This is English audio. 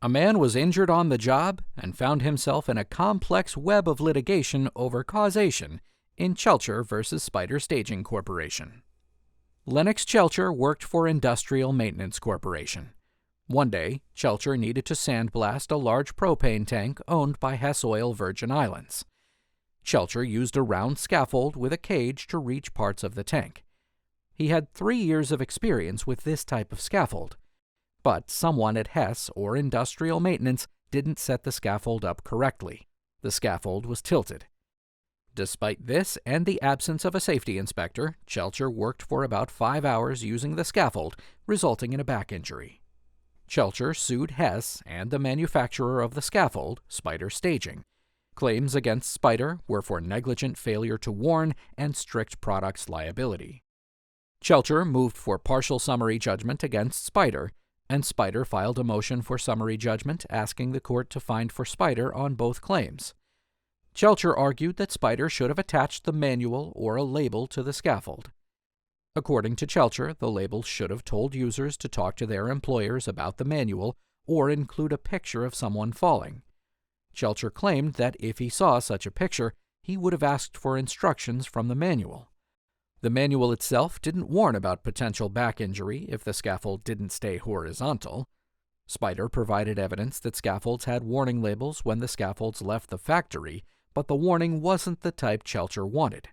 A man was injured on the job and found himself in a complex web of litigation over causation in Chelcher versus Spider Staging Corporation. Lennox Chelcher worked for Industrial Maintenance Corporation. One day, Chelcher needed to sandblast a large propane tank owned by Hess Oil Virgin Islands. Chelcher used a round scaffold with a cage to reach parts of the tank. He had 3 years of experience with this type of scaffold, but someone at Hess or Industrial Maintenance didn't set the scaffold up correctly. The scaffold was tilted. Despite this and the absence of a safety inspector, Chelcher worked for about 5 hours using the scaffold, resulting in a back injury. Chelcher sued Hess and the manufacturer of the scaffold, Spider Staging. Claims against Spider were for negligent failure to warn and strict products liability. Chelcher moved for partial summary judgment against Spider, and Spider filed a motion for summary judgment asking the court to find for Spider on both claims. Chelcher argued that Spider should have attached the manual or a label to the scaffold. According to Chelcher, the label should have told users to talk to their employers about the manual or include a picture of someone falling. Chelcher claimed that if he saw such a picture, he would have asked for instructions from the manual. The manual itself didn't warn about potential back injury if the scaffold didn't stay horizontal. Spider provided evidence that scaffolds had warning labels when the scaffolds left the factory, but the warning wasn't the type Chelcher wanted.